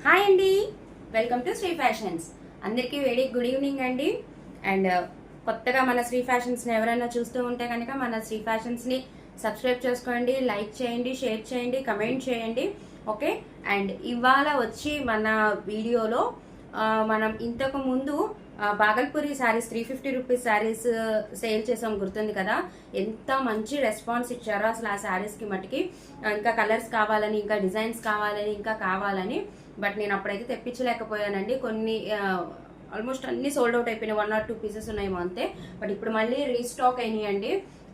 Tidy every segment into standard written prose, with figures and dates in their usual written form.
Hi అండి, welcome to Shri fashions. అందరికీ very good evening అండి. అండ్ కొత్తగా మన శ్రీ ఫ్యాషన్స్ని ఎవరైనా చూస్తూ ఉంటే కనుక మన శ్రీ ఫ్యాషన్స్ని సబ్స్క్రైబ్ చేసుకోండి, లైక్ చేయండి, షేర్ చేయండి, కమెంట్ చేయండి. ఓకే. అండ్ ఇవాళ వచ్చి మన వీడియోలో మనం ఇంతకు ముందు బాగల్పూరి శారీస్ 350 రూపీస్ శారీస్ సేల్ చేసాం, గుర్తుంది కదా. ఎంత మంచి రెస్పాన్స్ ఇచ్చారో అసలు ఆ శారీస్కి మటుకి. ఇంకా కలర్స్ కావాలని, ఇంకా డిజైన్స్ కావాలని, ఇంకా కావాలని. బట్ నేను అప్పుడైతే తెప్పించలేకపోయానండి. కొన్ని ఆల్మోస్ట్ అన్ని సోల్డ్ అవుట్ అయిపోయినాయి, 1 or 2 పీసెస్ ఉన్నాయేమో అంతే. బట్ ఇప్పుడు మళ్ళీ రీస్టాక్ అయినాయండి.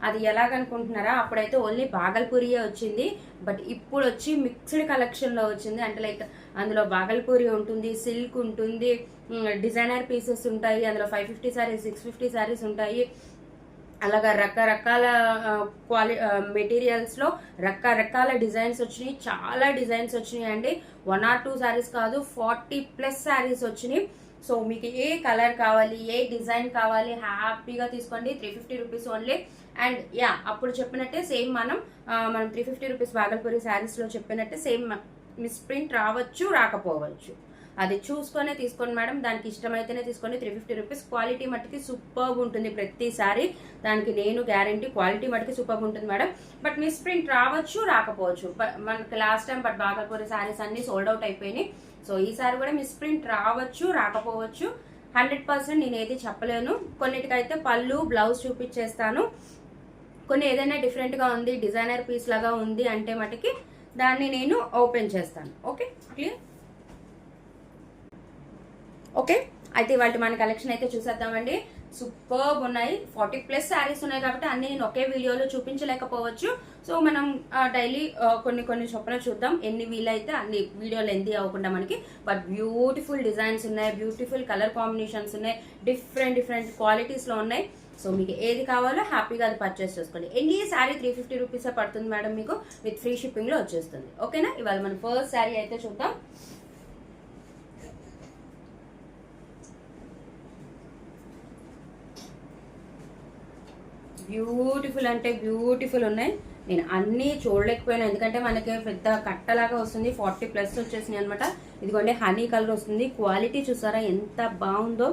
అది ఎలాగనుకుంటున్నారా, అప్పుడైతే ఓన్లీ బాగల్పూరియే వచ్చింది. బట్ ఇప్పుడు వచ్చి మిక్స్డ్ కలెక్షన్లో వచ్చింది. అంటే లైక్ అందులో బాగల్పూరి ఉంటుంది, సిల్క్ ఉంటుంది, డిజైనర్ పీసెస్ ఉంటాయి, అందులో 550 శారీస్, 650 శారీస్ ఉంటాయి. అలాగా రకరకాల మెటీరియల్స్లో రకరకాల డిజైన్స్ వచ్చినాయి. చాలా డిజైన్స్ వచ్చినాయి అండి. 1 or 2 శారీస్ కాదు, 40+ శారీస్ వచ్చినాయి. సో మీకు ఏ కలర్ కావాలి, ఏ డిజైన్ కావాలి, హ్యాపీగా తీసుకోండి. 350 రూపీస్ ఓన్లీ. అండ్ యా, అప్పుడు చెప్పినట్టే సేమ్ మనం 350 రూపీస్ బాగల్పూరి శారీస్లో చెప్పినట్టే సేమ్ మిస్ప్రింట్ రావచ్చు, రాకపోవచ్చు. అది చూసుకొనే తీసుకోండి మేడం. దానికి ఇష్టమైతేనే తీసుకోండి. 350 రూపీస్. క్వాలిటీ మట్టుకి సూపర్గా ఉంటుంది ప్రతిసారి, దానికి నేను గ్యారంటీ. క్వాలిటీ మట్టుకి సూపర్గా ఉంటుంది మేడం. బట్ మిస్ప్రింట్ రావచ్చు, రాకపోవచ్చు. మనకి last time but Bhagalpuri saris అన్ని సోల్డ్ అవుట్ అయిపోయినాయి. సో ఈసారి కూడా మిస్ప్రింట్ రావచ్చు, రాకపోవచ్చు. 100% నేను ఏది చెప్పలేను. కొన్నిటికైతే పళ్ళు, బ్లౌజ్ చూపించేస్తాను. కొన్ని ఏదైనా డిఫరెంట్గా ఉంది, డిజైనర్ పీస్ లాగా ఉంది అంటే మటుకి దాన్ని నేను ఓపెన్ చేస్తాను. Okay, clear. ఓకే, అయితే ఇవాళ మన కలెక్షన్ అయితే చూసేద్దామండి. సూపర్బ్ ఉన్నాయి. 40+ శారీస్ ఉన్నాయి కాబట్టి అన్ని నేను ఒకే వీడియోలో చూపించలేకపోవచ్చు. సో మనం డైలీ కొన్ని చొప్పున చూద్దాం. ఎన్ని వీలైతే అన్ని వీడియోలు లెంతీ అవ్వకుండా మనకి. బట్ బ్యూటిఫుల్ డిజైన్స్ ఉన్నాయి, బ్యూటిఫుల్ కలర్ కాంబినేషన్స్ ఉన్నాయి, డిఫరెంట్ క్వాలిటీస్లో ఉన్నాయి. సో మీకు ఏది కావాలో హ్యాపీగా అది పర్చేస్ చేసుకోండి. ఎన్ని శారీ 350 రూపీసే పడుతుంది మేడం, మీకు విత్ ఫ్రీ షిప్పింగ్లో వచ్చేస్తుంది. ఓకేనా. ఇవాళ మనం ఫస్ట్ శారీ అయితే చూద్దాం. బ్యూటిఫుల్ అంటే బ్యూటిఫుల్ ఉన్నాయి. నేను అన్నీ చూడలేకపోయాను ఎందుకంటే మనకి పెద్ద కట్టలాగా వస్తుంది. 40+ వచ్చేసినాయి అనమాట. ఇదిగోండి హనీ కలర్ వస్తుంది. క్వాలిటీ చూసారా ఎంత బాగుందో,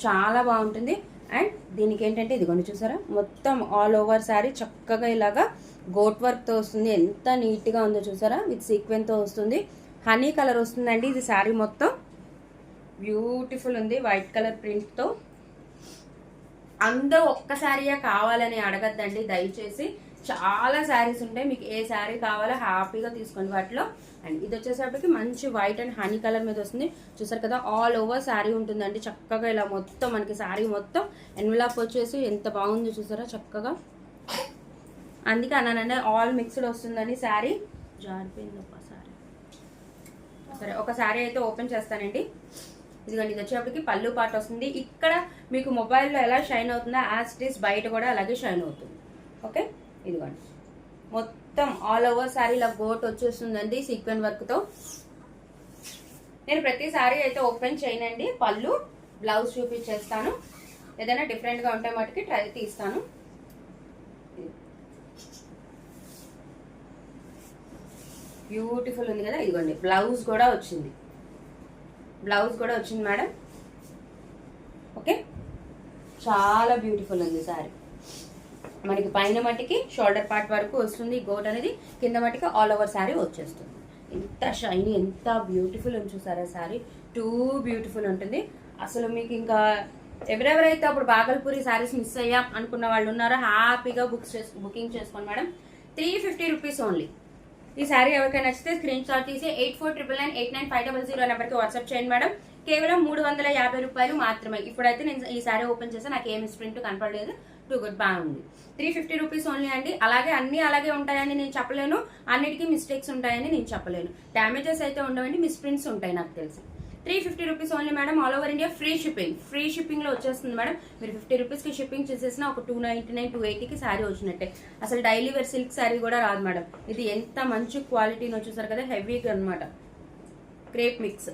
చాలా బాగుంటుంది. అండ్ దీనికి ఏంటంటే ఇదిగోండి చూసారా, మొత్తం ఆల్ ఓవర్ శారీ చక్కగా ఇలాగా గోట్ వర్క్తో వస్తుంది. ఎంత నీట్గా ఉందో చూసారా, విత్ సీక్వెన్తో వస్తుంది. హనీ కలర్ వస్తుందండి. ఇది శారీ మొత్తం బ్యూటిఫుల్ ఉంది, వైట్ కలర్ ప్రింట్తో. అందరూ ఒక్క శారీయే కావాలని అడగద్దండి దయచేసి. చాలా శారీస్ ఉంటాయి, మీకు ఏ శారీ కావాలో హ్యాపీగా తీసుకోండి వాటిలో. అండ్ ఇది వచ్చేసరికి మంచి వైట్ అండ్ హనీ కలర్ మీద వస్తుంది. చూసారు కదా, ఆల్ ఓవర్ శారీ ఉంటుందండి. చక్కగా ఇలా మొత్తం మనకి శారీ మొత్తం ఎన్వెలాప్ వచ్చేసి ఎంత బాగుందో చూసారా చక్కగా. అందుకే అన్నానండి ఆల్ మిక్స్డ్ వస్తుందని. శారీ జారిపోయింది ఒక శారీ. సరే, ఒక శారీ అయితే ఓపెన్ చేస్తానండి. ఇదిగోండి, ఇది వచ్చేప్పటికి పళ్ళు పాట వస్తుంది. ఇక్కడ మీకు మొబైల్లో ఎలా షైన్ అవుతుందో యాజ్ ఇట్ ఈస్ బయట కూడా అలాగే షైన్ అవుతుంది. ఓకే, ఇదిగోండి మొత్తం ఆల్ ఓవర్ శారీ ఇలా గోట్ వచ్చేస్తుందండి సీక్వెన్ వర్క్తో. నేను ప్రతి శారీ అయితే ఓపెన్ చేయనండి. పళ్ళు, బ్లౌజ్ చూపించేస్తాను. ఏదైనా డిఫరెంట్గా ఉంటే మటుకి ట్రై తీస్తాను. బ్యూటిఫుల్ ఉంది కదా. ఇదిగోండి బ్లౌజ్ కూడా వచ్చింది. మేడం. ఓకే, చాలా బ్యూటిఫుల్ ఉంది శారీ. మనకి పైన మట్టికి షోల్డర్ పార్ట్ వరకు వస్తుంది గోట్ అనేది, కింద మట్టికి ఆల్ ఓవర్ శారీ వచ్చేస్తుంది. ఎంత షైనీ, ఎంత బ్యూటిఫుల్ ఉంది చూసారా శారీ. టూ బ్యూటిఫుల్ ఉంటుంది అసలు. మీకు ఇంకా ఎవరెవరైతే అప్పుడు బాగల్పూరి శారీస్ మిస్ అయ్యాం అనుకున్న వాళ్ళు ఉన్నారో హ్యాపీగా బుకింగ్ చేసుకోండి మేడం. 350 rupees only. ఈ శారీ ఎవరికైనా నచ్చితే స్క్రీన్ షాట్ తీసి 8499899500 నెంబర్కి వాట్సాప్ చేయండి మేడం. కేవలం 350 రూపాయలు మాత్రమే. ఇప్పుడైతే నేను ఈ శారీ ఓపెన్ చేస్తే నాకు ఏమి ప్రింట్ కనపడలేదు. టూ గుడ్, బాగుంది. 350 రూపీస్ ఓన్లీ అండి. అలాగే అన్ని అలాగే ఉంటాయని నేను చెప్పలేను, అన్నిటికీ మిస్టేక్స్ ఉంటాయని నేను చెప్పలేను. డ్యామేజెస్ అయితే ఉండవండి, మిస్ప్రింట్స్ ఉంటాయి నాకు తెలిసి. 350 rupees only madam. All over India free షిప్పింగ్లో వచ్చేస్తుంది మేడం. మీరు 50 రూపీస్కి షిప్పింగ్ చేసేసిన ఒక 299, 280కి శారీ వచ్చినట్టే. అసలు డైలీ వేర్ సిల్క్ శారీ కూడా రాదు మేడం. ఇది ఎంత మంచి క్వాలిటీని వచ్చేసారు కదా, హెవీగా అనమాట. Crepe mix.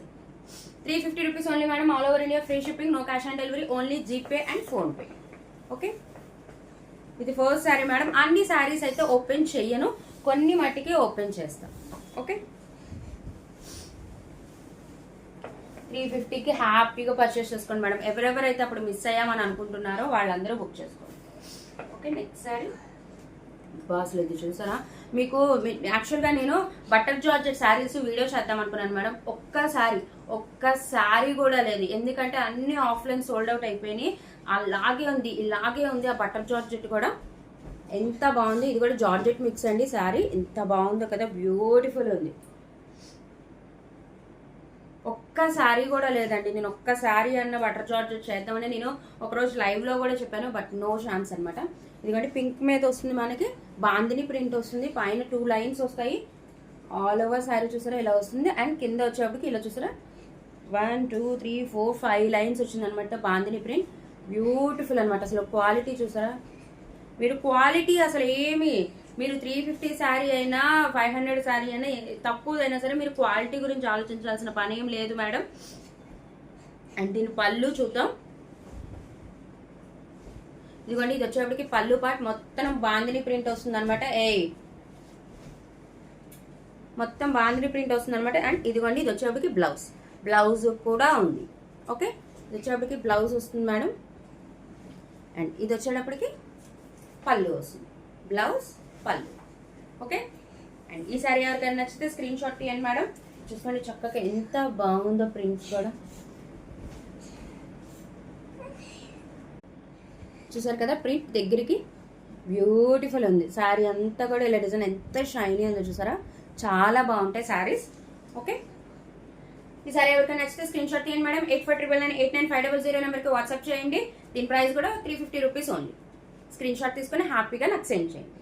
350 rupees only madam. All over India free shipping, no cash on delivery, only GPay and PhonePe. Okay, ఇది ఫస్ట్ శారీ మేడం. అన్ని శారీస్ అయితే ఓపెన్ చెయ్యను, కొన్ని మట్టికి ఓపెన్ చేస్తాను. ఓకే, 350కి హ్యాపీగా పర్చేస్ చేసుకోండి మేడం. ఎవరెవరైతే అప్పుడు మిస్ అయ్యామని అనుకుంటున్నారో వాళ్ళందరూ బుక్ చేసుకోండి. ఓకే, నెక్స్ట్ సారీ బాస్లో ఇది చూసారా. మీకు యాక్చువల్గా నేను బటర్ జార్జెట్ శారీస్ వీడియో చేద్దాం అనుకున్నాను మేడం. ఒక్కసారి కూడా లేదు, ఎందుకంటే అన్ని ఆఫ్లైన్ సోల్డ్ అవుట్ అయిపోయినాయి. ఇలాగే ఉంది ఆ బటర్ జార్జెట్ కూడా. ఎంత బాగుంది, ఇది కూడా జార్జెట్ మిక్స్ అండి శారీ. ఎంత బాగుందో కదా, బ్యూటిఫుల్ ఉంది. ఒక్కసారి కూడా లేదండి. నేను ఒక్కసారి అన్న బటర్ జార్జెట్ చేద్దామని నేను ఒకరోజు లైవ్లో కూడా చెప్పాను, బట్ నో ఛాన్స్ అనమాట. ఎందుకంటే పింక్ మీద వస్తుంది, మనకి బాందిని ప్రింట్ వస్తుంది, పైన 2 లైన్స్ వస్తాయి. ఆల్ ఓవర్ శారీ చూసారా ఇలా వస్తుంది. అండ్ కింద వచ్చేప్పటికి ఇలా చూసారా 1 2 3 4 5 లైన్స్ వచ్చింది అనమాట బాందిని ప్రింట్. బ్యూటిఫుల్ అనమాట. అసలు క్వాలిటీ చూసారా మీరు, క్వాలిటీ అసలు మీరు 350 శారీ అయినా 500 శారీ అయినా తక్కువదైనా సరే మీరు క్వాలిటీ గురించి ఆలోచించాల్సిన పని ఏం లేదు మేడం. అండ్ దీని పళ్ళు చూద్దాం. ఇదిగోండి, ఇది వచ్చేప్పటికి పళ్ళు పార్ట్ మొత్తం బాందిని ప్రింట్ వస్తుంది అనమాట. మొత్తం బాందిని ప్రింట్ వస్తుంది అనమాట. అండ్ ఇదిగోండి, ఇది వచ్చేప్పటికి బ్లౌజ్ కూడా ఉంది. ఓకే, ఇది వచ్చేప్పటికి బ్లౌజ్ వస్తుంది మేడం. అండ్ ఇది వచ్చేటప్పటికి పళ్ళు వస్తుంది, బ్లౌజ్ పళ్ళు. ఓకే, అండ్ ఈ సారీ ఎవరికైనా నచ్చితే స్క్రీన్ షాట్ తీయండి మేడం. చూసుకోండి చక్కగా ఎంత బాగుందో ప్రింట్స్ కూడా. చూసారు కదా ప్రింట్ దగ్గరికి బ్యూటిఫుల్ ఉంది. శారీ అంతా కూడా ఇలా డిజైన్ ఎంత షైనీ ఉందో చూసారా, చాలా బాగుంటాయి శారీస్. ఓకే, ఈ సారీ ఎవరికైనా నచ్చితే స్క్రీన్ షాట్ తీయండి మేడం. 8499899500 నెంబర్కి వాట్సాప్ చేయండి. దీని ప్రైస్ కూడా 350 రూపీస్ ఓన్లీ. స్క్రీన్ షాట్ తీసుకుని హ్యాపీగా నాకు సెండ్ చేయండి.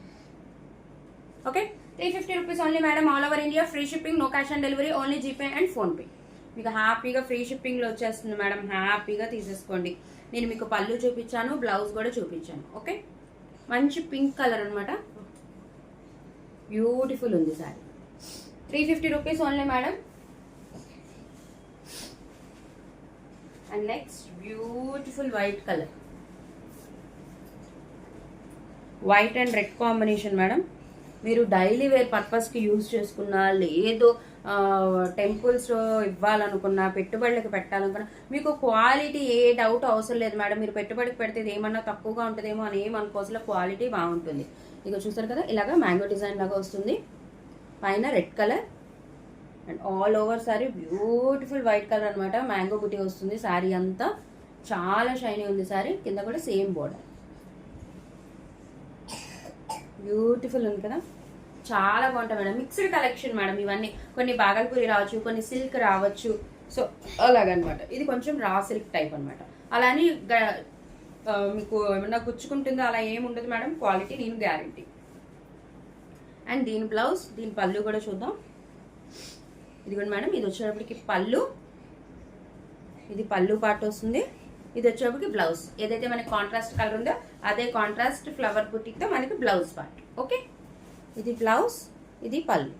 Okay, 350 rupees only madam. All over India free shipping, no cash on delivery, only GPay and PhonePe. మీకు హ్యాపీగా ఫ్రీ షిప్పింగ్లో వచ్చేస్తుంది మేడం. హ్యాపీగా తీసేసుకోండి. నేను మీకు పళ్ళు చూపించాను, బ్లౌజ్ కూడా చూపించాను. ఓకే, మంచి పింక్ కలర్ అనమాట, బ్యూటిఫుల్ ఉంది sorry. 350 rupees only madam. And next beautiful white colour, white and red combination madam. మీరు డైలీ వేర్ పర్పస్కి యూజ్ చేసుకున్నా, లేదు టెంపుల్స్లో ఇవ్వాలనుకున్నా, పెట్టుబడులకు పెట్టాలనుకున్నా, మీకు క్వాలిటీ ఏ డౌట్ అవసరం లేదు మేడం. మీరు పెట్టుబడికి పెడితే ఏమన్నా తక్కువగా ఉంటుందేమో అని ఏమనుకోవసలే, క్వాలిటీ బాగుంటుంది. ఇక చూసారు కదా ఇలాగా మ్యాంగో డిజైన్ లాగా వస్తుంది, పైన red colour. And all over sorry beautiful white colour అనమాట. మ్యాంగో బుటీ వస్తుంది శారీ అంతా, చాలా షైనీ ఉంది శారీ. కింద కూడా సేమ్ బోర్డర్, బ్యూటిఫుల్ ఉంది కదా, చాలా బాగుంటాయి మేడం. మిక్స్డ్ కలెక్షన్ మేడం ఇవన్నీ. కొన్ని బాగల్పూరి రావచ్చు, కొన్ని సిల్క్ రావచ్చు. సో అలాగనమాట. ఇది కొంచెం రా సిల్క్ టైప్ అనమాట. అలా అని మీకు ఏమన్నా గుచ్చుకుంటుందో అలా ఏముండదు మేడం. క్వాలిటీ నేను గ్యారంటీ. అండ్ దీని బ్లౌజ్, దీని పళ్ళు కూడా చూద్దాం. ఇదిగోండి మేడం, ఇది వచ్చేటప్పటికి పళ్ళు, ఇది పళ్ళు పార్ట్ వస్తుంది. ఇది వచ్చేటప్పటికి బ్లౌజ్, ఏదైతే మనకి కాంట్రాస్ట్ కలర్ ఉందో అదే కాంట్రాస్ట్ ఫ్లవర్ బుట్టితో మనకి బ్లౌజ్ పార్ట్. ఓకే, ఇది బ్లౌజ్, ఇది పళ్ళు.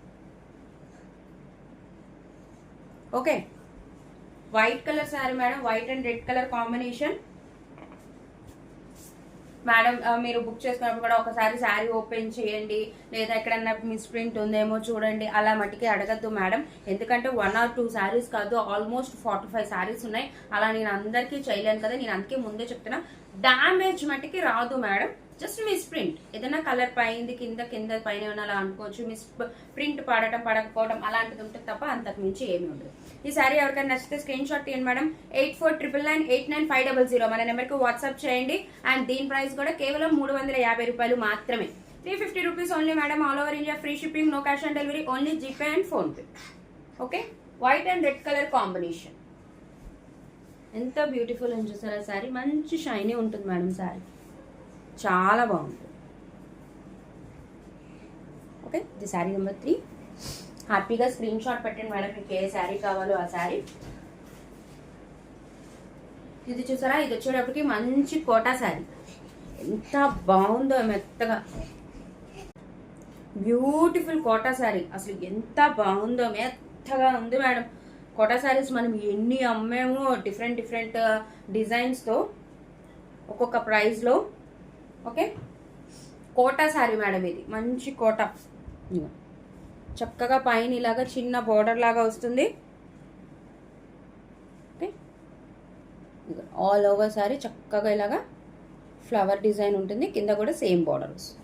Okay, white colour sari madam, white and red colour combination madam. మీరు బుక్ చేసుకున్నప్పుడు కూడా ఒకసారి శారీ ఓపెన్ చేయండి, లేదా ఎక్కడన్నా మిస్ ప్రింట్ ఉందేమో చూడండి. అలా మట్టికి అడగద్దు మేడం, ఎందుకంటే 1 or 2 శారీస్ కాదు, ఆల్మోస్ట్ 45 శారీస్ ఉన్నాయి. అలా నేను అందరికీ చేయలేను కదా, నేను అందుకే ముందే చెప్తున్నా. డ్యామేజ్ మట్టికి రాదు మేడం, జస్ట్ మిస్ ప్రింట్. ఏదైనా కలర్ పైంది కింద పైన అలా అనుకోవచ్చు. మిస్ ప్రింట్ పడకపోవడం అలాంటిది ఉంటుంది తప్ప అంతకు మించి ఏమి ఉండదు. ఈ సారీ ఎవరికైనా నచ్చితే స్క్రీన్ షాట్ తీయండి మేడం. 8499899500 మన నెంబర్కి వాట్సాప్ చేయండి. అండ్ దీని ప్రైస్ కూడా కేవలం 350 రూపాయలు మాత్రమే. 350 rupees only madam. All over India free shipping, no cash on delivery, only GPay and PhonePe. Okay, white and red colour combination ఎంత బ్యూటిఫుల్ అని చూసారా శారీ. మంచి షైనీ ఉంటుంది మేడం శారీ, చాలా బాగుంటుంది. ఓకే, ఇది శారీ నెంబర్ 3. హ్యాపీగా స్క్రీన్ షాట్ పెట్టండి మేడం, మీకు ఏ శారీ కావాలో ఆ శారీ. ఇది చూసారా, ఇది వచ్చేటప్పటికి మంచి కోటా శారీ, ఎంత బాగుందో, మెత్తగా బ్యూటిఫుల్ కోటా శారీ. అసలు ఎంత బాగుందో, మెత్తగా ఉంది మేడం. కోటా శారీస్ మనం ఎన్ని అమ్మేమో, డిఫరెంట్ డిజైన్స్తో, ఒక్కొక్క ప్రైస్లో. ఓకే, కోటా శారీ మేడం, ఇది మంచి కోటా. చక్కగా పైన ఇలాగా చిన్న బోర్డర్ లాగా వస్తుంది. ఆల్ ఓవర్ సారీ చక్కగా ఇలాగా ఫ్లవర్ డిజైన్ ఉంటుంది, కింద కూడా సేమ్ బార్డర్ వస్తుంది.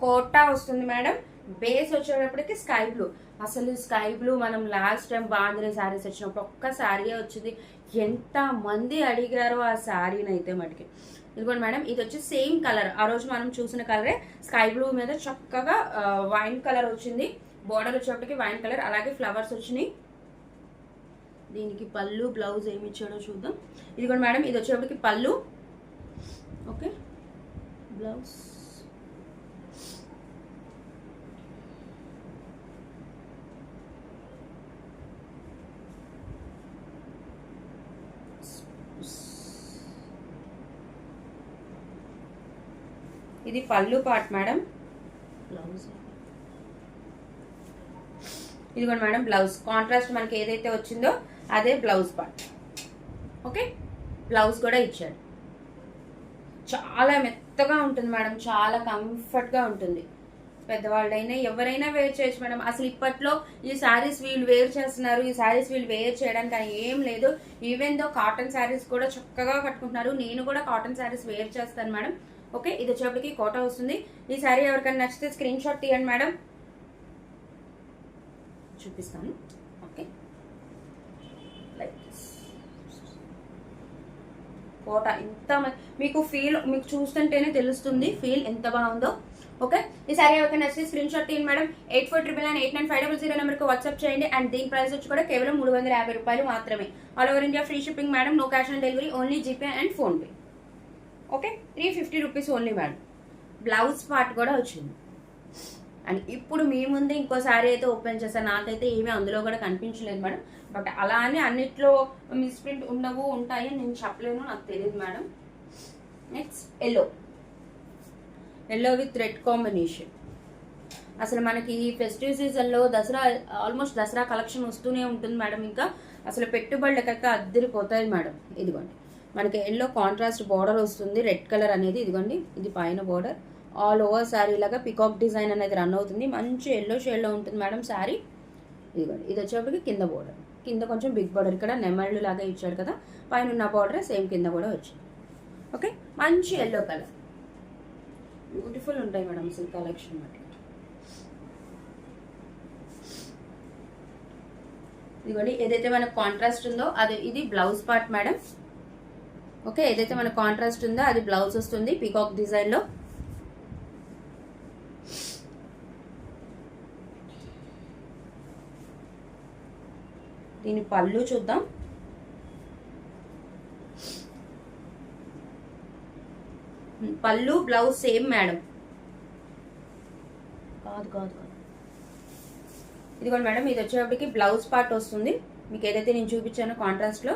కోటా వస్తుంది మేడం. బేస్ వచ్చేటప్పటికి స్కై బ్లూ. అసలు స్కై బ్లూ మనం లాస్ట్ టైం బాంద్రీ శారీస్ వచ్చినప్పుడు ఒక్క శారీయే వచ్చింది. ఎంత మంది అడిగారో ఆ శారీని అయితే మటుకి. ఇదిగోండి మేడం, ఇది వచ్చి సేమ్ కలర్, ఆ రోజు మనం చూసిన కలరే స్కై బ్లూ మీద చక్కగా వైన్ కలర్ వచ్చింది. బోర్డర్ వచ్చేటప్పటికి వైన్ కలర్, అలాగే ఫ్లవర్స్ వచ్చినాయి. దీనికి పళ్ళు బ్లౌజ్ ఏమి ఇచ్చాడో చూద్దాం. ఇదిగోండి మేడం, ఇది వచ్చేటప్పటికి పళ్ళు. ఓకే, బ్లౌజ్ ఇది పళ్ళు పార్ట్ మేడం. బ్లౌజ్ ఇదిగోండి మేడం, బ్లౌజ్ కాంట్రాస్ట్ మనకి ఏదైతే వచ్చిందో అదే బ్లౌజ్ పార్ట్. ఓకే, బ్లౌజ్ కూడా ఇచ్చాడు. చాలా మెత్తగా ఉంటుంది మేడం, చాలా కంఫర్ట్గా ఉంటుంది. పెద్దవాళ్ళైనా ఎవరైనా వేర్ చేయొచ్చు మేడం. అసలు ఇప్పట్లో ఈ శారీస్ వీళ్ళు వేర్ చేస్తున్నారు, ఈ శారీస్ వీళ్ళు వేర్ చేయడానికి అని ఏం లేదు. ఈవెన్ దో కాటన్ శారీస్ కూడా చక్కగా కట్టుకుంటున్నారు. నేను కూడా కాటన్ శారీస్ వేర్ చేస్తాను మేడం. ఓకే, ఇది వచ్చేప్పటికి కోట వస్తుంది. ఈ శారీ ఎవరికైనా నచ్చితే స్క్రీన్ షాట్ తీయండి మేడం, చూపిస్తాను. ఓకే, లైక్ కోట ఇంత మీకు ఫీల్, మీకు చూస్తుంటేనే తెలుస్తుంది ఫీల్ ఎంత బాగుందో. ఓకే, ఈ సారీ ఎవరికైనా నచ్చితే స్క్రీన్ షాట్ తీయండి మేడం. 8499899500 నెంబర్కి వాట్సాప్ చేయండి. అండ్ దీని ప్రైస్ వచ్చి కూడా కేవలం 350 రూపాయలు మాత్రమే. All over India free shipping madam, no cash on delivery, only GPay and PhonePe. Okay, 350 rupees only madam. Blouse part కూడా వచ్చింది. అండ్ ఇప్పుడు మీ ముందే ఇంకో శారీ అయితే ఓపెన్ చేశాను. నాకైతే ఏమీ అందులో కూడా కనిపించలేదు మేడం. బట్ అలా అని అన్నిట్లో మిస్ప్రింట్ ఉండవు ఉంటాయి అని నేను చెప్పలేను, నాకు తెలియదు madam. Next yellow, yellow with red combination. అసలు మనకి ఈ ఫెస్టివ్ సీజన్లో దసరా, ఆల్మోస్ట్ దసరా కలెక్షన్ వస్తూనే ఉంటుంది మేడం. ఇంకా అసలు పెట్టుబడులకైతే అద్దరిపోతాయి మేడం. ఇదిగోండి, మనకి ఎల్లో కాంట్రాస్ట్ బార్డర్ వస్తుంది, రెడ్ కలర్ అనేది. ఇదిగోండి, ఇది పైన బార్డర్. ఆల్ ఓవర్ శారీ లాగా పికాక్ డిజైన్ అనేది రన్ అవుతుంది. మంచి ఎల్లో షేడ్లో ఉంటుంది మేడం శారీ. ఇదిగోండి, ఇది వచ్చేప్పటికి కింద బార్డర్, కింద కొంచెం బిగ్ బార్డర్, ఇక్కడ నెమళ్ళు లాగా ఇచ్చాడు కదా, పైన ఉన్న బార్డర్ సేమ్ కింద కూడా వచ్చింది. ఓకే, మంచి ఎల్లో కలర్, బ్యూటిఫుల్ ఉంటాయి మేడం అసలు కలెక్షన్ బట్టి. ఇదిగోండి, ఏదైతే మనకు కాంట్రాస్ట్ ఉందో అది, ఇది బ్లౌజ్ పార్ట్ మేడం. ఓకే, ఏదైతే మన కాంట్రాస్ట్ ఉందో అది బ్లౌజ్ వస్తుంది పీకాక్ డిజైన్లో. దీని పళ్ళు చూద్దాం. పళ్ళు బ్లౌజ్ సేమ్ మేడం. కాదు కాదు కాదు, ఇదిగోండి మేడం, ఇది వచ్చేటప్పటికి బ్లౌజ్ పార్ట్ వస్తుంది మీకు ఏదైతే నేను చూపించానో కాంట్రాస్ట్లో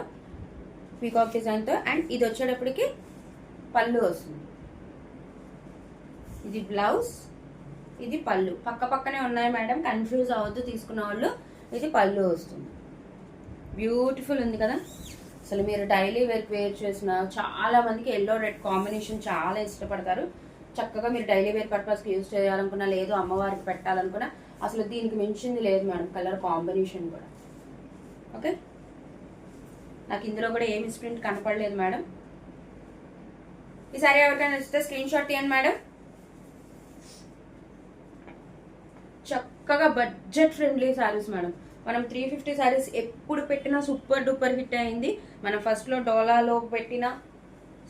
పీకాక్ డిజైన్తో. అండ్ ఇది వచ్చేటప్పటికి పళ్ళు వస్తుంది. ఇది బ్లౌజ్, ఇది పళ్ళు, పక్క పక్కనే ఉన్నాయి మేడం, కన్ఫ్యూజ్ అవ్వద్దు తీసుకున్న వాళ్ళు. ఇది పళ్ళు వస్తుంది. బ్యూటిఫుల్ ఉంది కదా. అసలు మీరు డైలీ వేర్ చేసిన చాలా మందికి ఎల్లో రెడ్ కాంబినేషన్ చాలా ఇష్టపడతారు. చక్కగా మీరు డైలీ వేర్ పర్పస్కి యూజ్ చేయాలనుకున్నా, లేదు అమ్మవారికి పెట్టాలనుకున్నా, అసలు దీనికి మించింది లేదు మేడం కలర్ కాంబినేషన్ కూడా. ఓకే, నాకు ఇందులో కూడా ఏమి ప్రింట్ కనపడలేదు మేడం. ఈ సారీ ఎవరికైనా నచ్చితే స్క్రీన్ షాట్ తీయండి మేడం. చక్కగా బడ్జెట్ ఫ్రెండ్లీ శారీస్ మేడం. మనం 350 శారీస్ ఎప్పుడు పెట్టినా సూపర్ డూపర్ హిట్ అయింది. మనం ఫస్ట్లో డోలాలో పెట్టిన,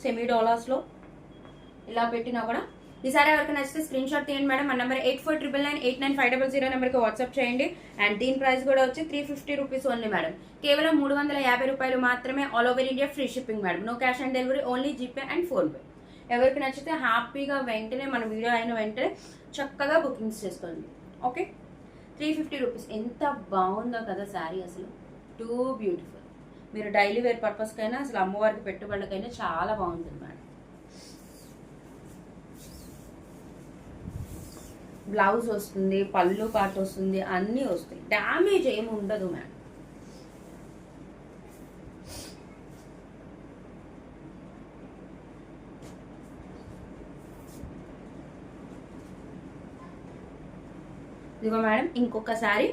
సెమీ డోలాస్లో ఇలా పెట్టినా కూడా. ఈ సారీ ఎవరికైనా నచ్చితే స్క్రీన్ షాట్ తీయండి మేడం. మన నెంబర్ 8499989500 నెంబర్కి వాట్సాప్ చేయండి. అండ్ దీని ప్రైస్ కూడా వచ్చి 350 రూపీస్ ఓన్లీ మేడం. కేవలం 350 రూపాయలు మాత్రమే. All over India free shipping madam, no cash on delivery, only GPay and PhonePe. ఎవరికి నచ్చితే హ్యాపీగా వెంటనే మన వీడియో అయిన వెంటనే చక్కగా బుకింగ్స్ చేసుకోండి. Okay, 350 rupees. ఎంత బాగుందో కదా శారీ, అసలు టూ బ్యూటిఫుల్. మీరు డైలీ వేర్ పర్పస్కైనా, అసలు అమ్మవారికి పెట్టుబడులకైనా చాలా బాగుంటుంది మేడం. బ్లౌజ్ వస్తుంది, పళ్ళు పార్ట్ వస్తుంది, అన్నీ వస్తాయి, డ్యామేజ్ ఏమి ఉండదు మేడం. ఇదిగో మేడం ఇంకొక శారీ.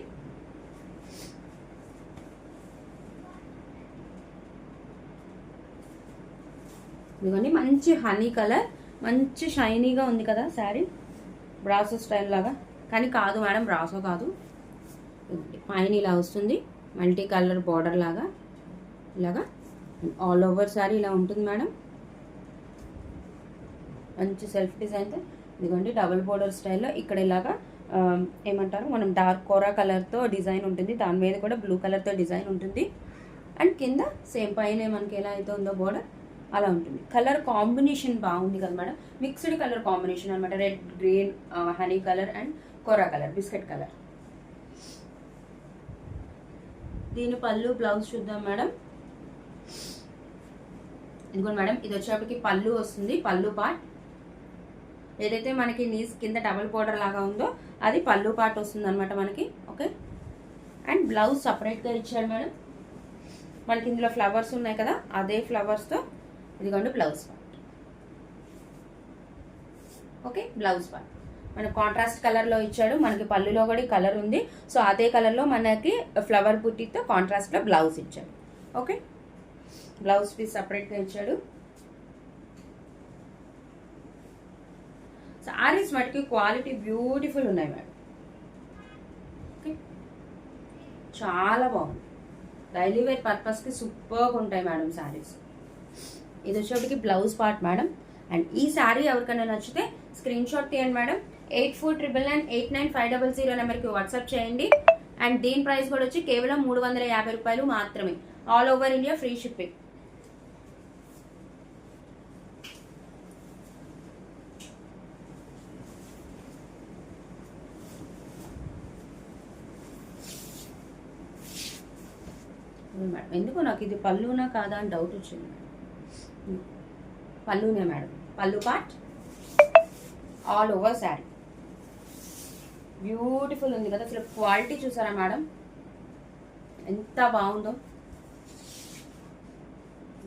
ఇదిగోండి మంచి హనీ కలర్, మంచి షైనీగా ఉంది కదా శారీ, బ్రాసో స్టైల్ లాగా. కానీ కాదు మేడం, బ్రాసో కాదు. పైన ఇలా వస్తుంది మల్టీ కలర్ బార్డర్ లాగా, ఇలాగా ఆల్ ఓవర్ శారీ ఇలా ఉంటుంది మేడం. మంచి సెల్ఫ్ డిజైన్తో ఇదిగోండి డబుల్ బోర్డర్ స్టైల్లో ఇక్కడ ఇలాగా ఏమంటారు మనం డార్క్ కోరా కలర్తో డిజైన్ ఉంటుంది, దాని మీద కూడా బ్లూ కలర్తో డిజైన్ ఉంటుంది. అండ్ కింద సేమ్ పైన మనకి ఎలా అయితే ఉందో బోర్డర్ అలా ఉంటుంది. కలర్ కాంబినేషన్ బాగుంది కదా మేడం, మిక్స్డ్ కలర్ కాంబినేషన్ అనమాట. Red, green, honey colour and కోరా కలర్, బిస్కెట్ కలర్. దీని పళ్ళు బ్లౌజ్ చూద్దాం మేడం. ఇదిగోండి మేడం, ఇది వచ్చేప్పటికి పళ్ళు వస్తుంది. పళ్ళు పార్ట్ ఏదైతే మనకి నీస్ కింద డబల్ బోర్డర్ లాగా ఉందో అది పళ్ళు పార్ట్ వస్తుంది అనమాట మనకి. ఓకే, అండ్ బ్లౌజ్ సపరేట్గా ఇచ్చాడు మేడం. మనకి ఇందులో ఫ్లవర్స్ ఉన్నాయి కదా, అదే ఫ్లవర్స్తో ఇదిగోండి blouse part. Okay, blouse part మనకు కాంట్రాస్ట్ కలర్లో ఇచ్చాడు. మనకి పళ్ళులో కూడా కలర్ ఉంది, సో అదే కలర్లో మనకి ఫ్లవర్ బుట్టితో కాంట్రాస్ట్లో బ్లౌజ్ ఇచ్చాడు. ఓకే, బ్లౌజ్ పీస్ సపరేట్గా ఇచ్చాడు. సారీస్ మటుకి క్వాలిటీ బ్యూటిఫుల్ ఉన్నాయి మేడం. ఓకే, చాలా బాగుంది. డైలీ వేర్ పర్పస్కి సూపర్గా ఉంటాయి మేడం శారీస్. ఇది వచ్చేటికి బ్లౌజ్ పార్ట్ మేడం. అండ్ ఈ శారీ ఎవరికైనా నచ్చితే స్క్రీన్ షాట్ తీయండి మేడం. 8499899500 నెంబర్కి వాట్సాప్ చేయండి. అండ్ దీని ప్రైస్ కూడా వచ్చి కేవలం 350 రూపాయలు మాత్రమే. All over India free shipping. Madam ఎందుకు నాకు ఇది పళ్ళునా కాదా అని డౌట్ వచ్చింది మేడం. పళ్ళునే మేడం, పళ్ళు part all over sari beautiful ఉంది కదా. అసలు క్వాలిటీ చూసారా మేడం ఎంత బాగుందో.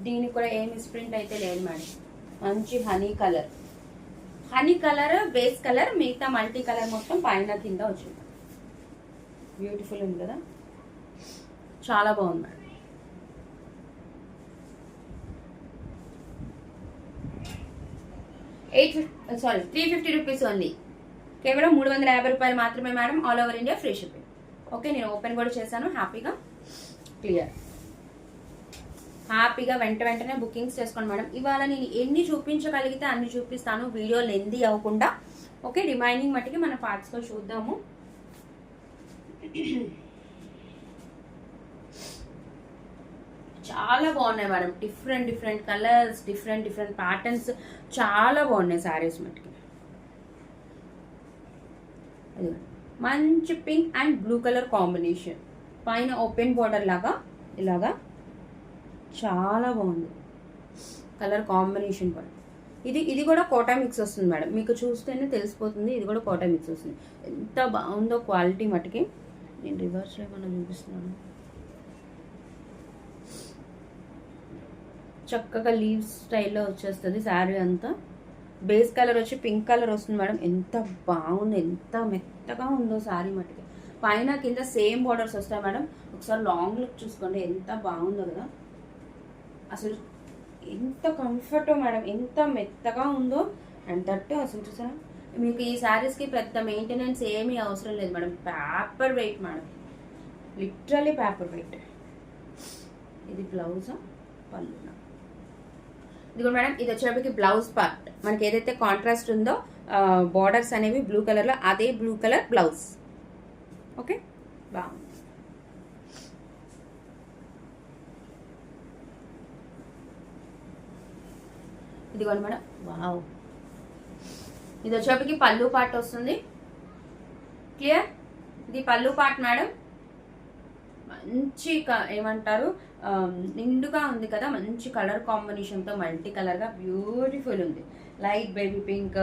దీనికి కూడా ఏ మిస్ప్రింట్ అయితే లేదు మేడం. మంచి honey colour, honey colour base colour, మిగతా మల్టీ కలర్ మొత్తం పైన కింద వచ్చింది. బ్యూటిఫుల్ ఉంది కదా, చాలా బాగుంది మేడం. Sorry 350 rupees only. కేవలం 350 రూపాయలు మాత్రమే madam. All over India free shipping. Okay, నేను ఓపెన్ కూడా చేశాను. హ్యాపీగా క్లియర్, హ్యాపీగా వెంటనే బుకింగ్స్ చేసుకోండి మేడం. ఇవాళ నేను ఎన్ని చూపించగలిగితే అన్ని చూపిస్తాను, వీడియో లెందీ అవ్వకుండా. ఓకే, రిమైనింగ్ మట్టికి మన పార్ట్స్లో చూద్దాము. చాలా బాగున్నాయి madam. Different colours, different patterns, చాలా బాగున్నాయి శారీస్ మటుకి. మంచి pink and blue colour combination, పైన ఓపెన్ బోర్డర్ లాగా ఇలాగా చాలా బాగుంది కలర్ కాంబినేషన్ కూడా. ఇది కూడా కోటా మిక్స్ వస్తుంది మేడం, మీకు చూస్తేనే తెలిసిపోతుంది. ఇది కూడా కోటా మిక్స్ వస్తుంది. ఎంత బాగుందో క్వాలిటీ మటుకి. నేను రివర్స్లో ఏమన్నా చూపిస్తున్నాను. చక్కగా లీవ్స్ స్టైల్లో వచ్చేస్తుంది శారీ అంతా. బేస్ కలర్ వచ్చి పింక్ కలర్ వస్తుంది మేడం. ఎంత బాగుంది, ఎంత మెత్తగా ఉందో శారీ మట్టుకి. పైన కింద సేమ్ బార్డర్స్ వస్తాయి మేడం. ఒకసారి లాంగ్ లుక్ చూసుకోండి, ఎంత బాగుందో కదా. అసలు ఎంత కంఫర్టో మేడం, ఎంత మెత్తగా ఉందో. అండ్ దట్ అసలు చూసారా, మీకు ఈ శారీస్కి పెద్ద మెయింటెనెన్స్ ఏమీ అవసరం లేదు madam. Paper weight madam, literally paper weight. ఇది బ్లౌజ్, పళ్ళు. ఇది మేడం, ఇది వచ్చేటప్పటికి బ్లౌజ్ పార్ట్. మనకి ఏదైతే కాంట్రాస్ట్ ఉందో బార్డర్స్ అనేవి బ్లూ కలర్లో, అదే బ్లూ కలర్ బ్లౌజ్. ఓకే, బాగుంది. ఇదిగోండి మేడం, వావ్. ఇది వచ్చేటప్పటికి పళ్ళు పార్ట్ వస్తుంది. క్లియర్, ఇది పళ్ళు పార్ట్ మేడం. మంచి ఏమంటారు, నిండుగా ఉంది కదా, మంచి కలర్ కాంబినేషన్తో మల్టీ కలర్గా బ్యూటిఫుల్ ఉంది. Light baby pink,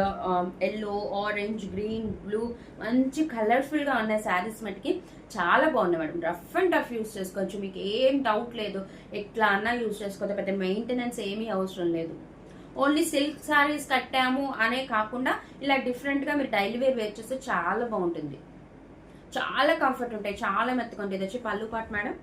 yellow, orange, green, blue, మంచి కలర్ఫుల్గా ఉన్నాయి శారీస్ మటుకి. చాలా బాగున్నాయి madam. Rough and tough use చేసుకోవచ్చు, మీకు ఏం డౌట్ లేదు. ఎట్లా అన్నా యూస్ చేసుకోవచ్చు, పెద్ద మెయింటెనెన్స్ ఏమీ అవసరం లేదు. ఓన్లీ సిల్క్ శారీస్ కట్టాము అనే కాకుండా ఇలా డిఫరెంట్గా మీరు డైలీ వేర్ చేస్తే చాలా బాగుంటుంది. చాలా కంఫర్ట్ ఉంటాయి, చాలా మెత్తగా ఉంటాయి. ఇది వచ్చి పళ్ళు పార్ట్ మేడం.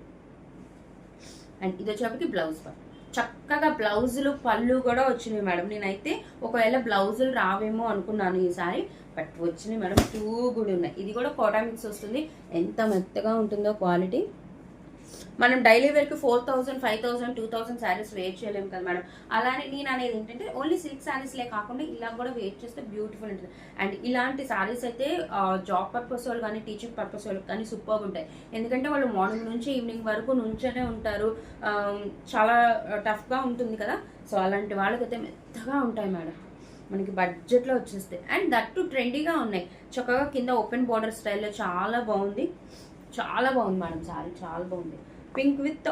అండ్ ఇది వచ్చేప్పటికి బ్లౌజ్ పార్ట్. చక్కగా బ్లౌజులు పళ్ళు కూడా వచ్చినాయి మేడం. నేనైతే ఒకవేళ బ్లౌజులు రావేమో అనుకున్నాను ఈసారి, బట్ వచ్చినాయి మేడం. 2 కూడా ఉన్నాయి. ఇది కూడా కోటా మిక్స్ వస్తుంది. ఎంత మెత్తగా ఉంటుందో క్వాలిటీ. మనం డైలీ వేర్కి 4000, 5000, 2000 శారీస్ వేర్ చేయలేము కదా మేడం. అలానే నేను అనేది ఏంటంటే ఓన్లీ సిల్క్ శారీస్లే కాకుండా ఇలా కూడా వేర్ చేస్తే బ్యూటిఫుల్ ఉంటుంది. అండ్ ఇలాంటి శారీస్ అయితే జాబ్ పర్పస్ వాళ్ళు కానీ టీచింగ్ పర్పస్ వాళ్ళకి కానీ సూపర్గా ఉంటాయి. ఎందుకంటే వాళ్ళు మార్నింగ్ నుంచి ఈవినింగ్ వరకు నుంచనే ఉంటారు, చాలా టఫ్గా ఉంటుంది కదా. సో అలాంటి వాళ్ళకైతే మెత్తగా ఉంటాయి మేడం, మనకి బడ్జెట్లో వచ్చేస్తే. అండ్ దట్టు ట్రెండీగా ఉన్నాయి. చక్కగా కింద ఓపెన్ బార్డర్ స్టైల్లో చాలా బాగుంది. చాలా బాగుంది మేడం శారీ, చాలా బాగుంది. Pink with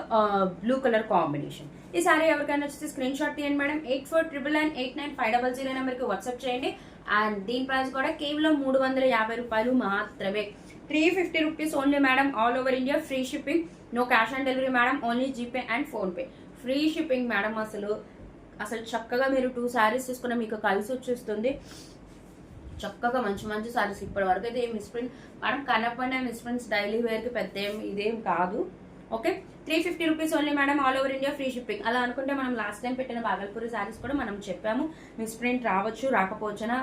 blue colour combination. ఈ సారీ ఎవరికైనా వచ్చేసి స్క్రీన్ షాట్ తీయండి మేడం. 8499899500 నెంబర్కి వాట్సాప్ చేయండి. అండ్ దీని ప్రైస్ కూడా కేవలం 350 రూపాయలు మాత్రమే. 350 rupees only madam. All over India free shipping, no cash on delivery madam, only GPay and PhonePe. Free shipping madam. అసలు చక్కగా మీరు 2 శారీస్ తీసుకున్న మీకు కలిసి వచ్చేస్తుంది. చక్కగా మంచి మంచి శారీస్. ఇప్పటి వరకు అయితే ఏం మిస్ప్రింట్ మేడం కనపడిన మిస్ప్రింట్స్ డైలీ వేర్కి పెద్ద ఇదేం కాదు. Okay, 350 rupees only madam. All over India free shipping. అలా అనుకుంటే మనం లాస్ట్ టైం పెట్టిన బాగల్పూరి శారీస్ కూడా మనం చెప్పాము, మిస్ప్రింట్ రావచ్చు రాకపోవచ్చునా,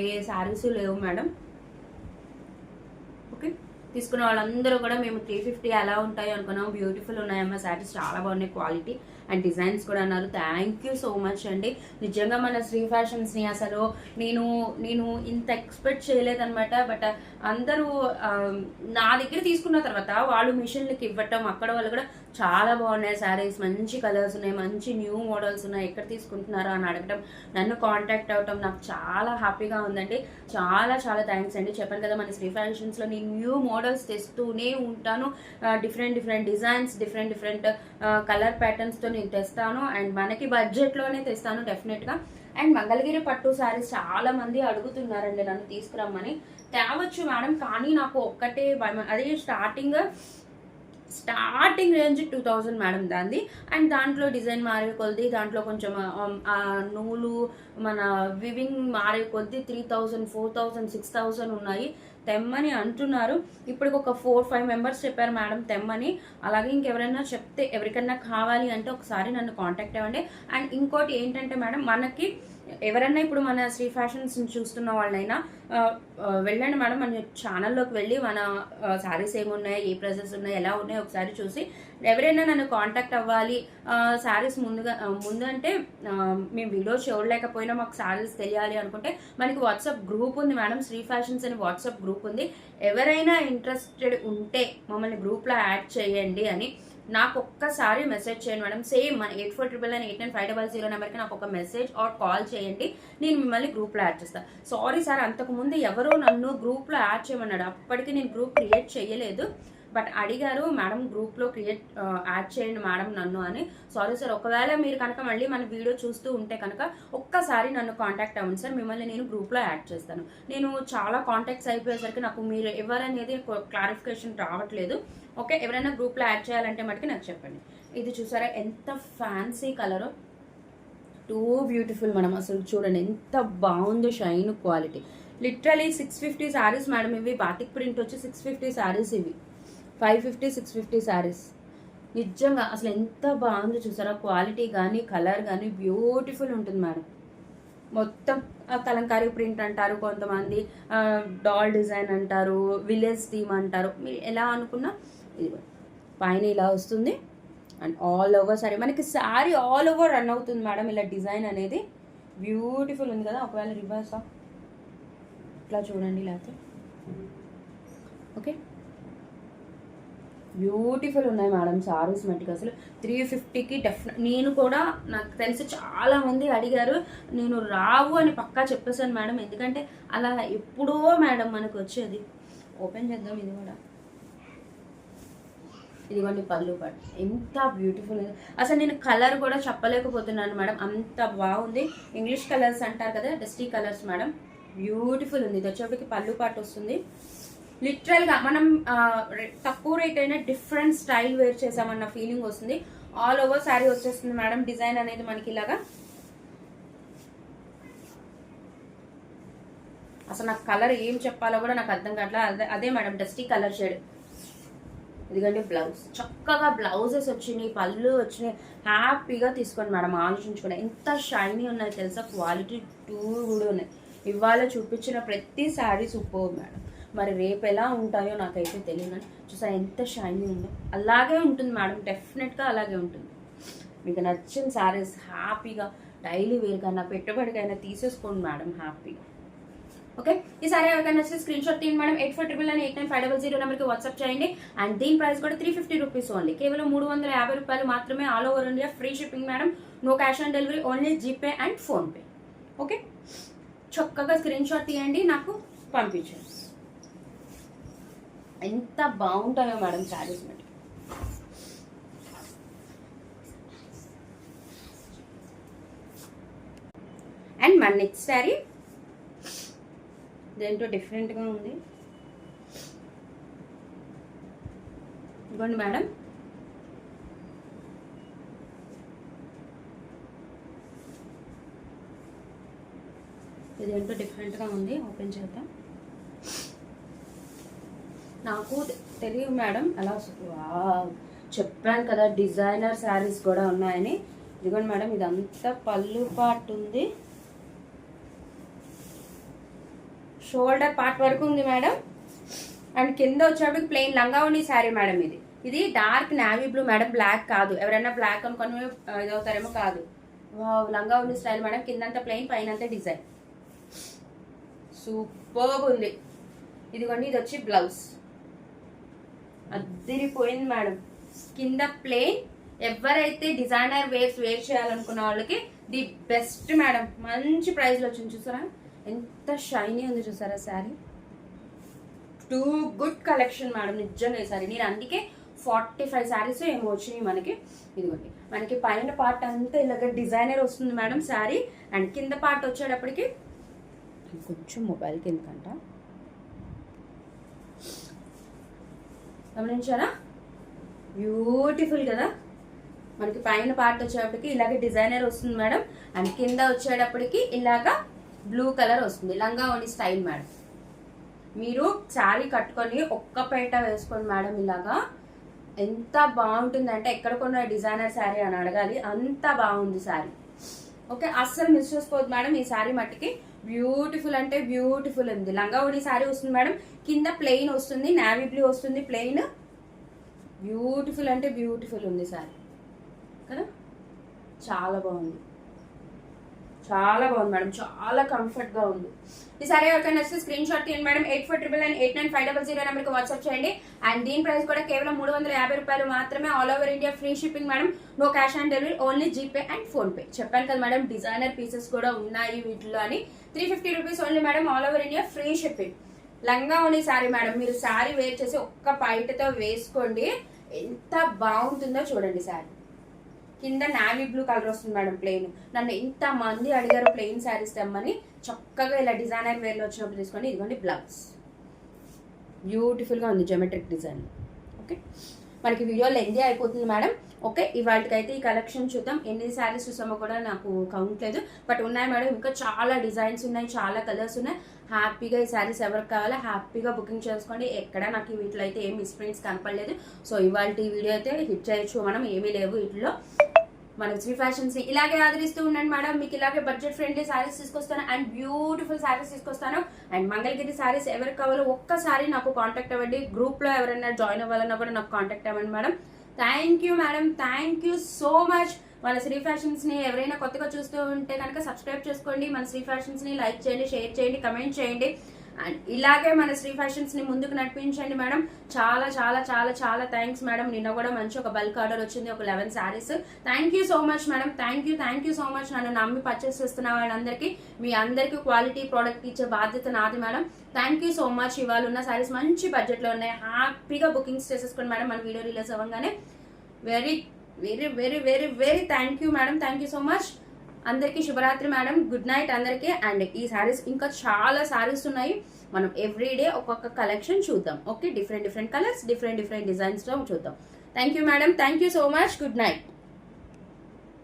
ఏ శారీస్ లేవు మేడం. ఓకే, తీసుకున్న వాళ్ళందరూ కూడా మేము 350 ఎలా ఉంటాయి అనుకున్నాము. బ్యూటిఫుల్ ఉన్నాయమ్మా శారీస్, చాలా బాగున్నాయి క్వాలిటీ అండ్ డిజైన్స్ కూడా అన్నారు. థ్యాంక్ యూ సో మచ్ అండి. నిజంగా మన శ్రీ ఫ్యాషన్స్ని అసలు నేను ఇంత ఎక్స్పెక్ట్ చేయలేదన్నమాట. బట్ అందరూ నా దగ్గర తీసుకున్న తర్వాత వాళ్ళు మిషన్లకి ఇవ్వటం, అక్కడ వాళ్ళు కూడా చాలా బాగున్నాయి శారీస్, మంచి కలర్స్ ఉన్నాయి, మంచి న్యూ మోడల్స్ ఉన్నాయి, ఎక్కడ తీసుకుంటున్నారో అని అడగటం, నన్ను కాంటాక్ట్ అవ్వటం నాకు చాలా హ్యాపీగా ఉందండి. చాలా చాలా థ్యాంక్స్ అండి. చెప్పాను కదా మన శ్రీ ఫ్యాషన్స్లో నేను న్యూ మోడల్స్ తెస్తూనే ఉంటాను. డిఫరెంట్ డిజైన్స్, డిఫరెంట్ కలర్ ప్యాటర్న్స్తో నేను తెస్తాను. అండ్ మనకి బడ్జెట్లోనే తెస్తాను డెఫినెట్గా. అండ్ మంగళగిరి పట్టు శారీస్ చాలా మంది అడుగుతున్నారండి నన్ను తీసుకురమ్మని. తేవచ్చు మేడం, కానీ నాకు ఒక్కటే అదే స్టార్టింగ్ రేంజ్ 2000 మేడం దాన్ని. అండ్ దాంట్లో డిజైన్ మారే కొద్ది, దాంట్లో కొంచెం నూలు మన వివింగ్ మారే కొద్ది 3000, 4000, 6000 ఉన్నాయి. తెమ్మని అంటున్నారు. ఇప్పటికి ఒక 4-5 మెంబర్స్ చెప్పారు మేడం తెమ్మని. అలాగే ఇంకెవరైనా చెప్తే, ఎవరికైనా కావాలి అంటే ఒకసారి నన్ను కాంటాక్ట్ అవ్వండి. అండ్ ఇంకోటి ఏంటంటే మేడం, మనకి ఎవరైనా ఇప్పుడు మన శ్రీ ఫ్యాషన్స్ చూస్తున్న వాళ్ళైనా వెళ్ళండి మేడం, మన ఛానల్లోకి వెళ్ళి మన శారీస్ ఏమున్నాయి, ఏ ప్రైజెస్ ఉన్నాయి, ఎలా ఉన్నాయి ఒకసారి చూసి, ఎవరైనా నన్ను కాంటాక్ట్ అవ్వాలి, శారీస్ ముందు అంటే మేము వీడియో చూడలేకపోయినా మాకు శారీస్ తెలియాలి అనుకుంటే మనకి వాట్సాప్ గ్రూప్ ఉంది మేడం, శ్రీ ఫ్యాషన్స్ అని వాట్సాప్ గ్రూప్ ఉంది. ఎవరైనా ఇంట్రెస్టెడ్ ఉంటే మమ్మల్ని గ్రూప్లో యాడ్ చేయండి అని నాకు ఒక్కసారి మెసేజ్ చేయండి మేడం. సేమ్ మన 8499899500 నెంబర్కి నాకు ఒక మెసేజ్ ఆర్ కాల్ చేయండి, నేను మిమ్మల్ని గ్రూప్లో యాడ్ చేస్తాను. సారీ సార్, అంతకుముందు ఎవరో నన్ను గ్రూప్లో యాడ్ చేయమన్నాడు, అప్పటికి నేను గ్రూప్ క్రియేట్ చేయలేదు. బట్ అడిగారు మేడం గ్రూప్లో యాడ్ చేయండి మేడం నన్ను అని. సారీ సార్, ఒకవేళ మీరు కనుక మళ్ళీ మన వీడియో చూస్తూ ఉంటే కనుక ఒక్కసారి నన్ను కాంటాక్ట్ అవ్వండి సార్, మిమ్మల్ని నేను గ్రూప్లో యాడ్ చేస్తాను. నేను చాలా కాంటాక్ట్స్ అయిపోయేసరికి నాకు మీరు ఎవరనేది క్లారిఫికేషన్ రావట్లేదు. ఓకే, ఎవరైనా గ్రూప్లో యాడ్ చేయాలంటే మటుకు నాకు చెప్పండి. ఇది చూసారా ఎంత fancy colour, two beautiful madam. అసలు చూడండి ఎంత బాగుందో shine quality. Literally 650 saris madam ఇవి. బాతిక్ ప్రింట్ వచ్చి 650 శారీస్ ఇవి. 550, 650 శారీస్. నిజంగా అసలు ఎంత బాగుందో చూసారా, క్వాలిటీ కానీ కలర్ కానీ బ్యూటిఫుల్ ఉంటుంది మేడం. మొత్తం కలంకారీ ప్రింట్ అంటారు కొంతమంది, డాల్ డిజైన్ అంటారు, విలేజ్ థీమ్ అంటారు, మీరు ఎలా అనుకున్నా ఇది పైన ఇలా వస్తుంది. అండ్ ఆల్ ఓవర్ సారీ, మనకి శారీ ఆల్ ఓవర్ రన్ అవుతుంది మేడం. ఇలా డిజైన్ అనేది బ్యూటిఫుల్ ఉంది కదా. ఒకవేళ రివర్సా ఇట్లా చూడండి, లేకపోతే ఓకే, బ్యూటిఫుల్ ఉన్నాయి మేడం సారీస్ మట్టికి. అసలు 350కి నేను కూడా నాకు తెలిసి చాలా మంది అడిగారు, నేను రావు అని పక్కా చెప్పేశాను మేడం. ఎందుకంటే అలా ఎప్పుడో మేడం మనకు వచ్చేది. ఓపెన్ చేద్దాం ఇది కూడా. ఇదిగోండి పళ్ళు పాటు ఎంత బ్యూటిఫుల్ ఉంది. అసలు నేను కలర్ కూడా చెప్పలేకపోతున్నాను మేడం, అంత బాగుంది. ఇంగ్లీష్ కలర్స్ అంటారు కదా, డస్టీ కలర్స్ మేడం. బ్యూటిఫుల్ ఉంది. ఇది వచ్చేప్పటికి పళ్ళు పాటు వస్తుంది. లిటరల్గా మనం తక్కువ రేట్ అయినా డిఫరెంట్ స్టైల్ వేర్ చేసామన్న ఫీలింగ్ వస్తుంది. ఆల్ ఓవర్ శారీ వచ్చేస్తుంది మేడం. డిజైన్ అనేది మనకి ఇలాగా. అసలు నాకు కలర్ ఏం చెప్పాలో కూడా నాకు అర్థం కావట్లేదు. అదే మేడం డస్టీ కలర్ షేడ్. ఇదిగంటే బ్లౌజ్, చక్కగా బ్లౌజెస్ వచ్చినాయి, పళ్ళు వచ్చినాయి. హ్యాపీగా తీసుకోండి మేడం, ఆలోచించుకోండి. ఎంత షైనీ ఉన్నాయి తెలుసా, క్వాలిటీ కూడా ఉన్నాయి. ఇవాళ చూపించిన ప్రతి శారీ సూపర్ మేడం. మరి రేపు ఎలా ఉంటాయో నాకైతే తెలియదు, కానీ చూసారా ఎంత షైనీ ఉందో. అలాగే ఉంటుంది మేడం, డెఫినెట్గా అలాగే ఉంటుంది. మీకు నచ్చిన శారీస్ హ్యాపీగా డైలీ వేర్కైనా పెట్టుబడికైనా తీసేసుకోండి మేడం, హ్యాపీగా. ఓకే, ఈ సారీ ఎవరికైనా నచ్చితే స్క్రీన్ షాట్ తీయండి మేడం. 84998950 నెంబర్కి వాట్సాప్ చేయండి. అండ్ దీని ప్రైస్ కూడా 350 రూపీస్ ఓన్లీ, కేవలం 350 రూపాయలు మాత్రమే. All over India free shipping madam, no cash on delivery, only GPay and PhonePe. Okay, చక్కగా స్క్రీన్ షాట్ తీయండి, నాకు పంపించండి. ఎంత బాగుంటాయో మేడం శారీస్ మరి. అండ్ మన నెక్స్ట్ శారీ దేంట్లో డిఫరెంట్గా ఉంది. ఇదిగోండి మేడం, ఇదేంటో డిఫరెంట్గా ఉంది, ఓపెన్ చేద్దాం. నాకు తెలియదు మేడం అలా. చెప్పాను కదా డిజైనర్ శారీస్ కూడా ఉన్నాయని. ఇదిగోండి మేడం, ఇదంతా పళ్ళు పార్ట్ ఉంది, షోల్డర్ పార్ట్ వరకు ఉంది మేడం. అండ్ కింద వచ్చేటప్పుడు ప్లెయిన్ లంగా ఉండి శారీ మేడం. ఇది dark navy blue madam, black కాదు. ఎవరైనా బ్లాక్ అనుకొని ఇదవుతారేమో, కాదు. లంగా ఉండి స్టైల్ మేడం, కిందంతా ప్లెయిన్, పైన అంతా డిజైన్. సూపర్ ఉంది. ఇదిగోండి, ఇది వచ్చి బ్లౌజ్, అదిరిపోయింది మేడం. కింద ప్లెయిన్. ఎవరైతే డిజైనర్ వేర్ చేయాలనుకున్న వాళ్ళకి ది బెస్ట్ మేడం. మంచి ప్రైస్లో వచ్చింది, చూసారా ఎంత షైనీ ఉంది, చూసారా sari. Too good collection madam, నిజంగా ఈ సారీ. నేను అందుకే 45 శారీస్ ఏమో వచ్చినాయి మనకి. ఇదిగోండి, మనకి పైన పార్ట్ అంతా ఇలాగ డిజైనర్ వస్తుంది మేడం శారీ. అండ్ కింద పార్ట్ వచ్చేటప్పటికి కొంచెం మొబైల్ కిందకంట, గమనించారా, బ్యూటిఫుల్ కదా. మనకి పైన పార్ట్ వచ్చేటప్పటికి ఇలాగే డిజైనర్ వస్తుంది మేడం. అండ్ కింద వచ్చేటప్పటికి ఇలాగా బ్లూ కలర్ వస్తుంది, లంగా ఓణి స్టైల్ మేడం. మీరు శారీ కట్టుకొని ఒక్క పేట వేసుకోండి మేడం, ఇలాగా ఎంత బాగుంటుందంటే ఎక్కడ కొన్న డిజైనర్ శారీ అని అడగాలి, అంత బాగుంది శారీ. ఓకే, అస్సలు మిస్ చేసుకోవద్దు మేడం ఈ శారీ మట్టికి. బ్యూటిఫుల్ అంటే బ్యూటిఫుల్ ఉంది. లంగా ఓణి శారీ వస్తుంది మేడం, కింద ప్లెయిన్ వస్తుంది, నావీ బ్లూ వస్తుంది ప్లెయిన్. బ్యూటిఫుల్ అంటే బ్యూటిఫుల్ ఉంది శారీ కదా, చాలా బాగుంది, చాలా బాగుంది మేడం, చాలా కంఫర్ట్గా ఉంది. ఈ సారీ ఎవరికైనా నచ్చితే స్క్రీన్ షాట్ తీయండి మేడం. 84998950 నెంబర్కి వాట్సాప్ చేయండి. అండ్ దీని ప్రైస్ కూడా కేవలం 350 రూపాయలు మాత్రమే. All over India free shipping madam, no cash on delivery, only GPay and PhonePe. చెప్పాను కదా మేడం, డిజైనర్ పీసెస్ కూడా ఉన్నాయి వీటిలో అని. 350 rupees only madam, all over India free shipping. లంగా ఓణి శారీ మేడం, మీరు శారీ వేర్ చేసి ఒక్క పైటతో వేసుకోండి, ఎంత బాగుంటుందో చూడండి శారీ. కింద నావీ బ్లూ కలర్ వస్తుంది మేడం ప్లెయిన్. నన్ను ఇంత మంది అడిగారు ప్లెయిన్ శారీస్ తెమ్మని, చక్కగా ఇలా డిజైనర్ వేర్లో వచ్చినప్పుడు తీసుకోండి. ఇదిగోండి బ్లౌజ్, బ్యూటిఫుల్గా ఉంది జెమెట్రిక్ డిజైన్. ఓకే, మనకి వీడియో లెంతీ అయిపోతుంది మేడం. ఓకే, ఇవాళకైతే ఈ కలెక్షన్ చూద్దాం. ఎన్ని శారీస్ చూసామో కూడా నాకు కౌంట్ లేదు, బట్ ఉన్నాయి మేడం. ఇంకా చాలా డిజైన్స్ ఉన్నాయి, చాలా కలర్స్ ఉన్నాయి. హ్యాపీగా ఈ శారీస్ ఎవరికి కావాలో హ్యాపీగా బుకింగ్ చేసుకోండి. ఎక్కడ నాకు వీటిలో అయితే ఏం మిస్ప్రింట్స్ కనపడలేదు. సో ఇవాళ ఈ వీడియో అయితే హిట్ చేయొచ్చు మనం, ఏమీ లేవు వీటిలో. మన శ్రీ ఫ్యాషన్స్ ని ఇలాగే ఆదరిస్తూ ఉండండి మేడం. మీకు ఇలాగే బడ్జెట్ ఫ్రెండ్లీ శారీస్ తీసుకొస్తాను అండ్ బ్యూటిఫుల్ శారీస్ తీసుకొస్తాను. అండ్ మంగళగిరి శారీస్ ఎవరికి కావాలో ఒక్కసారి నాకు కాంటాక్ట్ అవ్వండి. గ్రూప్ లో ఎవరైనా జాయిన్ అవ్వాలన్నా కూడా నాకు కాంటాక్ట్ అవ్వండి madam. Thank you madam, thank you so much. మన శ్రీ ఫ్యాషన్స్ ని ఎవరైనా కొత్తగా చూస్తూ ఉంటే కనుక సబ్స్క్రైబ్ చేసుకోండి. మన శ్రీ ఫ్యాషన్స్ ని లైక్ చేయండి, షేర్ చేయండి, కమెంట్ చేయండి. అండ్ ఇలాగే మన శ్రీ ఫ్యాషన్స్ ని ముందుకు నడిపించండి మేడం. చాలా చాలా చాలా చాలా థ్యాంక్స్ మేడం. నిన్న కూడా మంచి ఒక బల్క్ ఆర్డర్ వచ్చింది, ఒక 11 saris. Thank you so much madam, thank you so much. నన్ను నమ్మి పర్చేస్ చేస్తున్న వాళ్ళందరికీ, మీ అందరికీ క్వాలిటీ ప్రోడక్ట్ ఇచ్చే బాధ్యత నాది madam. Thank you so much. ఇవాళ ఉన్న శారీస్ మంచి బడ్జెట్లో ఉన్నాయి, హ్యాపీగా బుకింగ్స్ చేసేసుకోండి మేడం. మన వీడియో రిలీజ్ అవ్వగానే very very very very very thank you madam, thank you so much. అందరికీ శుభరాత్రి మేడం, గుడ్ నైట్ అందరికీ. అండ్ ఈ శారీస్ ఇంకా చాలా శారీస్ ఉన్నాయి, మనం ఎవ్రీడే ఒక్కొక్క కలెక్షన్ చూద్దాం. Okay, different colours, different designs తో చూద్దాం. Thank you madam, thank you so much, good night.